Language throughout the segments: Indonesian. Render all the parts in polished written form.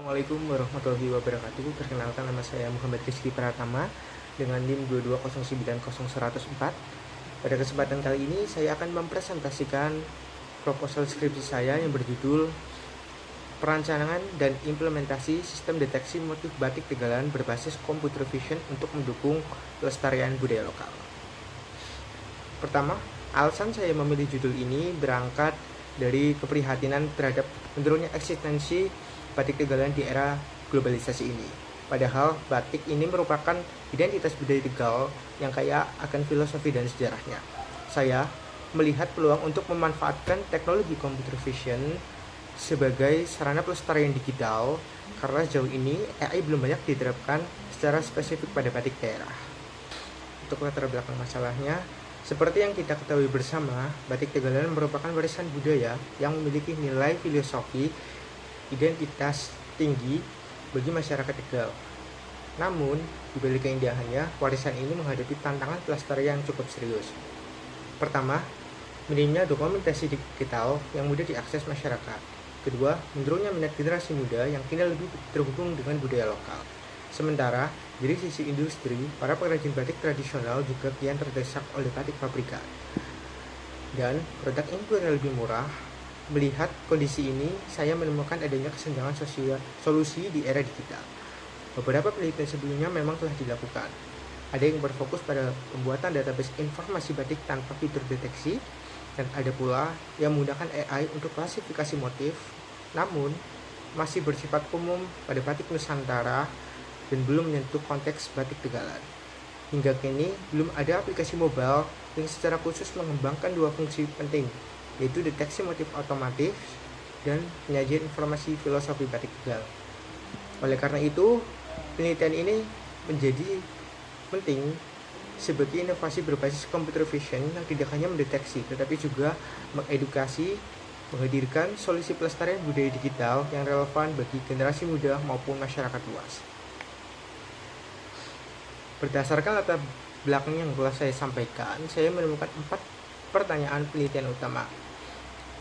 Assalamualaikum warahmatullahi wabarakatuh. Perkenalkan, nama saya Muhammad Rizky Pratama dengan NIM 220900104. Pada kesempatan kali ini saya akan mempresentasikan proposal skripsi saya yang berjudul Perancangan dan Implementasi Sistem Deteksi Motif Batik Tegalan berbasis Computer Vision untuk mendukung pelestarian budaya lokal. Pertama, alasan saya memilih judul ini berangkat dari keprihatinan terhadap menurunnya eksistensi batik Tegalan di era globalisasi ini. Padahal batik ini merupakan identitas budaya Tegal yang kaya akan filosofi dan sejarahnya. Saya melihat peluang untuk memanfaatkan teknologi computer vision sebagai sarana pelestarian digital karena sejauh ini AI belum banyak diterapkan secara spesifik pada batik daerah. Untuk latar belakang masalahnya, seperti yang kita ketahui bersama, batik Tegalan merupakan warisan budaya yang memiliki nilai filosofi identitas tinggi bagi masyarakat Tegal. Namun, di balik keindahannya, warisan ini menghadapi tantangan pelestarian yang cukup serius. Pertama, minimnya dokumentasi digital yang mudah diakses masyarakat. Kedua, menurunnya minat generasi muda yang kini lebih terhubung dengan budaya lokal. Sementara, dari sisi industri, para pengrajin batik tradisional juga kian terdesak oleh batik pabrikan. Dan produk impor yang lebih murah. Melihat kondisi ini, saya menemukan adanya kesenjangan solusi di era digital. Beberapa penelitian sebelumnya memang telah dilakukan. Ada yang berfokus pada pembuatan database informasi batik tanpa fitur deteksi, dan ada pula yang menggunakan AI untuk klasifikasi motif, namun masih bersifat umum pada batik Nusantara dan belum menyentuh konteks batik Tegalan. Hingga kini, belum ada aplikasi mobile yang secara khusus mengembangkan dua fungsi penting, yaitu deteksi motif otomatis dan penyajian informasi filosofi batik Tegal. Oleh karena itu, penelitian ini menjadi penting sebagai inovasi berbasis computer vision yang tidak hanya mendeteksi, tetapi juga mengedukasi, menghadirkan solusi pelestarian budaya digital yang relevan bagi generasi muda maupun masyarakat luas. Berdasarkan latar belakang yang telah saya sampaikan, saya menemukan 4 pertanyaan penelitian utama.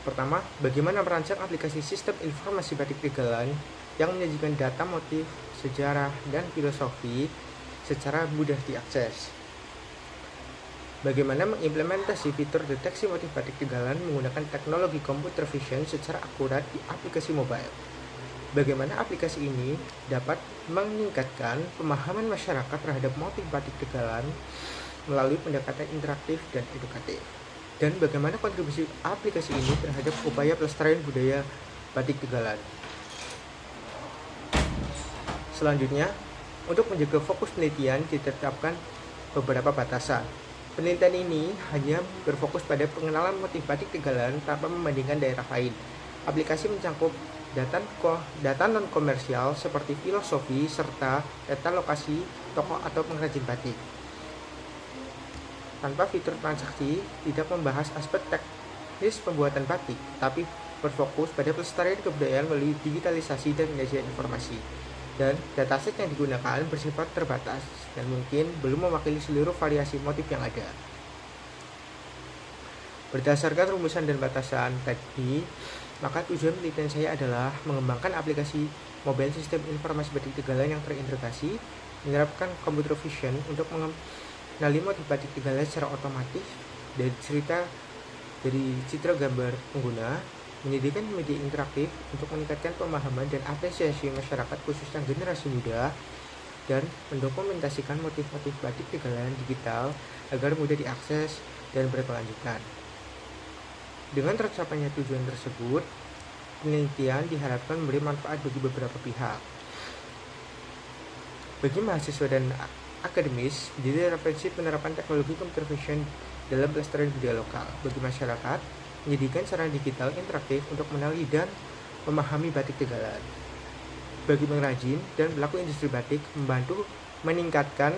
Pertama, bagaimana merancang aplikasi sistem informasi batik Tegalan yang menyajikan data motif, sejarah, dan filosofi secara mudah diakses. Bagaimana mengimplementasi fitur deteksi motif batik Tegalan menggunakan teknologi computer vision secara akurat di aplikasi mobile. Bagaimana aplikasi ini dapat meningkatkan pemahaman masyarakat terhadap motif batik Tegalan melalui pendekatan interaktif dan edukatif. Dan bagaimana kontribusi aplikasi ini terhadap upaya pelestarian budaya batik Tegalan. Selanjutnya, untuk menjaga fokus penelitian ditetapkan beberapa batasan. Penelitian ini hanya berfokus pada pengenalan motif batik Tegalan tanpa membandingkan daerah lain. Aplikasi mencangkup data non-komersial seperti filosofi serta data lokasi tokoh atau pengrajin batik. Tanpa fitur transaksi, tidak membahas aspek teknis pembuatan batik, tapi berfokus pada pelestarian kebudayaan melalui digitalisasi dan penyajian informasi. Dan dataset yang digunakan bersifat terbatas dan mungkin belum mewakili seluruh variasi motif yang ada. Berdasarkan rumusan dan batasan tadi, maka tujuan penelitian saya adalah mengembangkan aplikasi mobile sistem informasi batik Tegalan yang terintegrasi, menerapkan computer vision untuk mengenali motif batik Tegalan secara otomatis dari citra gambar pengguna, menyediakan media interaktif untuk meningkatkan pemahaman dan apresiasi masyarakat khususnya generasi muda, dan mendokumentasikan motif-motif batik Tegalan digital agar mudah diakses dan berkelanjutan. Dengan tercapainya tujuan tersebut, penelitian diharapkan memberi manfaat bagi beberapa pihak. Bagi mahasiswa dan akademis, menjadi referensi penerapan teknologi computer vision dalam pelestarian budaya lokal. Bagi masyarakat, menyediakan sarana digital interaktif untuk mengenali dan memahami batik Tegalan. Bagi pengrajin dan pelaku industri batik, membantu meningkatkan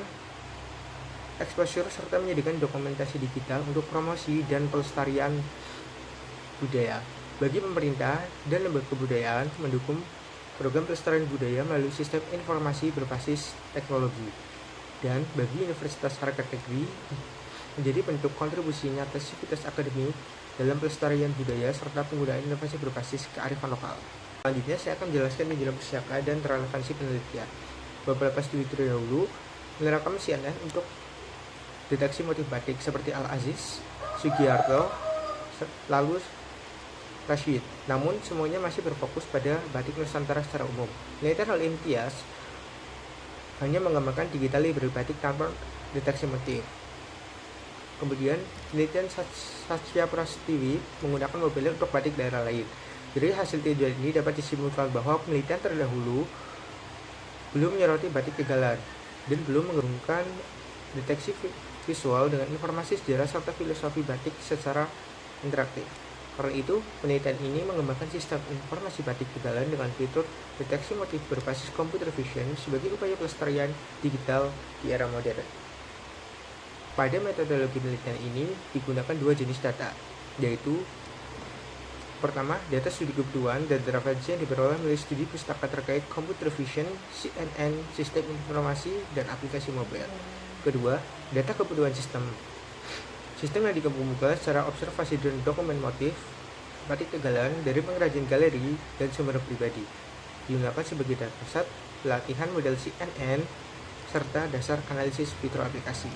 exposure serta menyediakan dokumentasi digital untuk promosi dan pelestarian budaya. Bagi pemerintah dan lembaga kebudayaan, mendukung program pelestarian budaya melalui sistem informasi berbasis teknologi. Dan bagi universitas harkat negeri, menjadi bentuk kontribusi nyata sivitas akademik dalam pelestarian budaya serta penggunaan inovasi berbasis kearifan lokal. Selanjutnya saya akan menjelaskan penjelasan pusaka dan relevansi penelitian. Beberapa studi terdahulu menerapkan CNN untuk deteksi motif batik seperti Al-Aziz, Sugiarto, lalu Rashid. Namun semuanya masih berfokus pada batik Nusantara secara umum. Penelitian Al-Imtiaz hanya mengembangkan digital library batik tanpa deteksi motif. Kemudian penelitian Saskia Prastiwi menggunakan mobil untuk batik daerah lain. Dari hasil penelitian ini dapat disimpulkan bahwa penelitian terdahulu belum menyoroti batik Tegalan dan belum menggabungkan deteksi visual dengan informasi sejarah serta filosofi batik secara interaktif. Karena itu, penelitian ini mengembangkan sistem informasi batik Tegalan dengan fitur deteksi motif berbasis computer vision sebagai upaya pelestarian digital di era modern. Pada metodologi penelitian ini digunakan dua jenis data, yaitu pertama, data studi kebutuhan dan referensi yang diperoleh melalui studi pustaka terkait computer vision, CNN, sistem informasi, dan aplikasi mobile. Kedua, data kebutuhan sistem. Sistem yang dikembangkan secara observasi dan dokumen motif batik Tegalan dari pengrajin galeri dan sumber pribadi. Digunakan sebagai dasar pelatihan model CNN serta dasar analisis fitur aplikasi.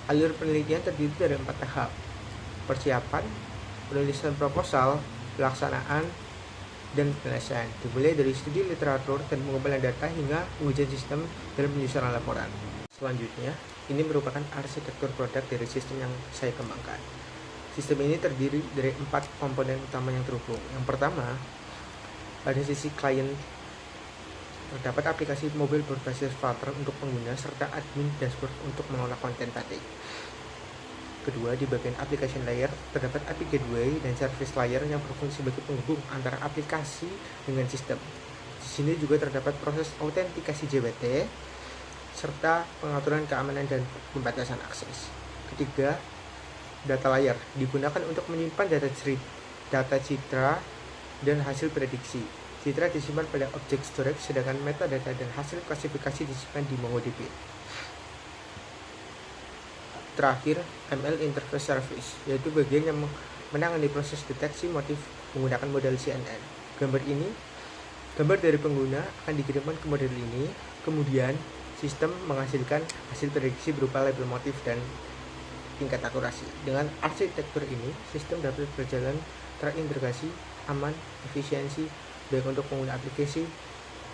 Alur penelitian terdiri dari 4 tahap: persiapan, penulisan proposal, pelaksanaan, dan penyelesaian, dimulai dari studi literatur dan pengumpulan data hingga pengujian sistem dan penyusunan laporan. Selanjutnya, ini merupakan arsitektur produk dari sistem yang saya kembangkan. Sistem ini terdiri dari 4 komponen utama yang terhubung. Yang pertama, pada sisi klien terdapat aplikasi mobil berbasis Flutter untuk pengguna serta admin dashboard untuk mengolah konten batik. Kedua, di bagian application layer terdapat API gateway dan service layer yang berfungsi sebagai penghubung antara aplikasi dengan sistem. Di sini juga terdapat proses autentikasi JWT serta pengaturan keamanan dan pembatasan akses. Ketiga, data layer digunakan untuk menyimpan data citra dan hasil prediksi. Citra disimpan pada objek storage, sedangkan metadata dan hasil klasifikasi disimpan di MongoDB. Terakhir, ML Interface Service, yaitu bagian yang menangani proses deteksi motif menggunakan model CNN. Gambar dari pengguna akan dikirimkan ke model ini, kemudian sistem menghasilkan hasil prediksi berupa label motif dan tingkat akurasi. Dengan arsitektur ini, sistem dapat berjalan terintegrasi, aman, efisiensi, baik untuk pengguna aplikasi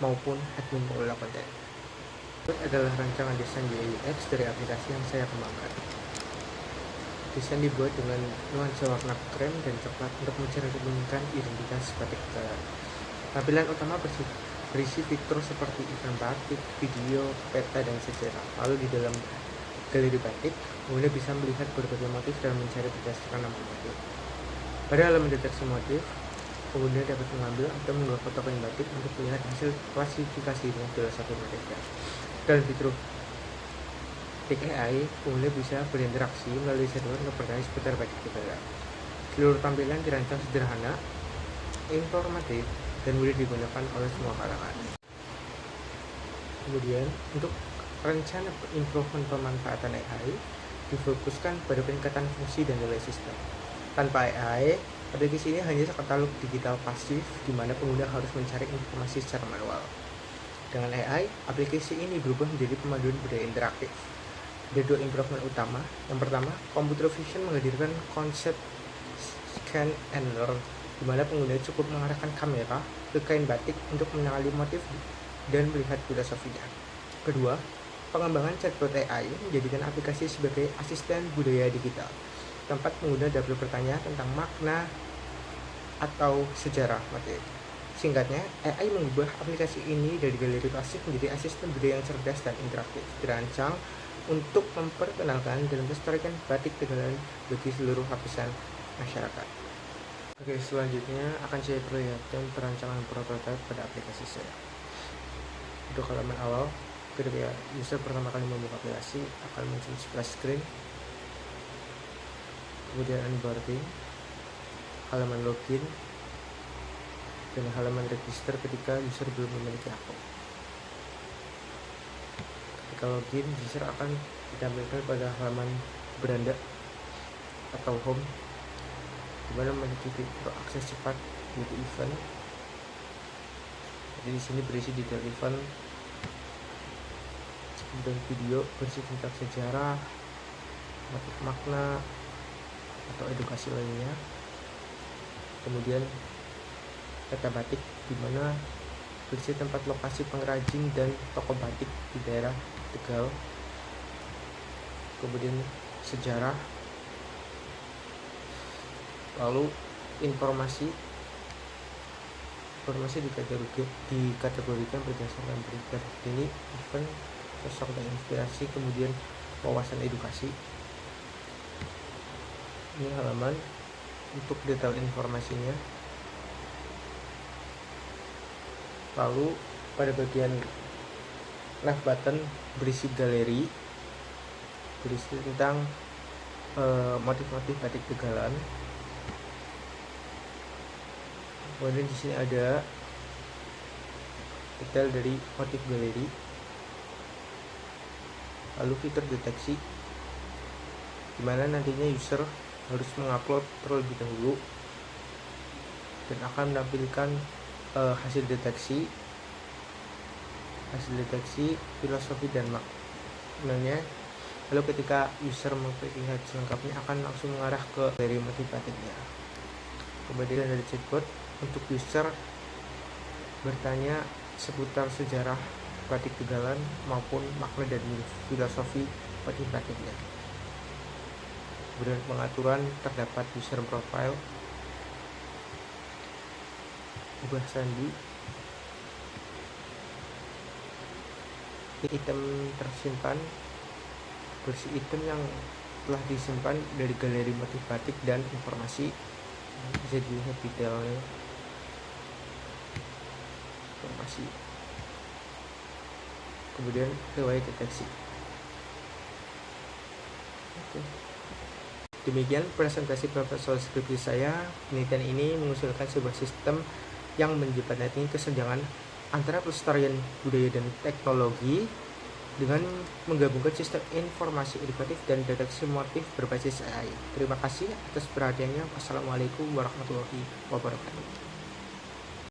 maupun admin pengelola konten. Ini adalah rancangan desain UI UX dari aplikasi yang saya kembangkan. Desain dibuat dengan nuansa warna krem dan coklat untuk mencerminkan identitas batik Tegalan. Tampilan utama berisi fitur seperti iklan batik, video, peta, dan sejarah. Lalu di dalam galeri batik, pengguna bisa melihat berbagai motif dan mencari berdasarkan nama motif. Pada halaman deteksi motif, pengguna dapat mengambil atau mengunggah foto kain batik untuk melihat hasil klasifikasi dengan filosofi motifnya. Dalam fitur Batik AI, pengguna bisa berinteraksi melalui server untuk bertanya seputar batik Tegalan. Seluruh tampilan dirancang sederhana, informatif, dan mudah digunakan oleh semua kalangan. Kemudian, untuk rencana improvement pemanfaatan AI difokuskan pada peningkatan fungsi dan nilai sistem. Tanpa AI, aplikasi ini hanya katalog digital pasif di mana pengguna harus mencari informasi secara manual. Dengan AI, aplikasi ini berubah menjadi pemanduan budaya interaktif. Ada 2 improvement utama. Yang pertama, computer vision menghadirkan konsep scan and learn, di mana pengguna cukup mengarahkan kamera ke kain batik untuk mengenali motif dan melihat filosofinya. Kedua, pengembangan chatbot AI menjadikan aplikasi sebagai asisten budaya digital, tempat pengguna dapat bertanya tentang makna atau sejarah motif. Singkatnya, AI mengubah aplikasi ini dari galeri pasif menjadi asisten budaya yang cerdas dan interaktif, dirancang untuk memperkenalkan dan melestarikan batik Tegalan bagi seluruh lapisan masyarakat. Oke, selanjutnya akan saya perlihatkan perancangan prototipe pada aplikasi saya. Untuk halaman awal, ketika user pertama kali membuka aplikasi akan muncul splash screen, kemudian onboarding, halaman login, dan halaman register ketika user belum memiliki akun. Ketika login, user akan ditampilkan pada halaman beranda atau home, di mana memiliki fitur akses cepat yaitu event, Jadi di sini berisi detail event dan video berisi tentang sejarah, motif makna atau edukasi lainnya. Kemudian peta batik di mana berisi tempat lokasi pengrajin dan toko batik di daerah Tegal. Kemudian sejarah, lalu informasi dikategorikan berdasarkan berita terkini, event, sosok dan inspirasi, kemudian wawasan edukasi. Ini halaman untuk detail informasinya. Lalu pada bagian left button berisi galeri, berisi tentang motif-motif batik Tegalan. Kemudian di sini ada detail dari motif galeri. Lalu fitur deteksi, di mana nantinya user harus mengupload terlebih dahulu dan akan menampilkan hasil deteksi filosofi dan maknanya. Lalu ketika user mengklik hasil lengkapnya akan langsung mengarah ke galeri motif batiknya. Kemudian dari chatbot untuk user bertanya seputar sejarah batik Tegalan maupun makna dan filosofi batik batiknya. Kemudian pengaturan terdapat user profile, ubah sandi, item tersimpan, berisi item yang telah disimpan dari galeri motif batik dan informasi. Bisa dilihat detailnya, informasi. Kemudian riwayat deteksi. Oke. Demikian presentasi Profesor skripsi saya. Penelitian ini mengusulkan sebuah sistem yang menjembatani kesenjangan antara pelestarian budaya dan teknologi dengan menggabungkan sistem informasi edukatif dan deteksi motif berbasis AI. Terima kasih atas perhatiannya. Wassalamualaikum warahmatullahi wabarakatuh.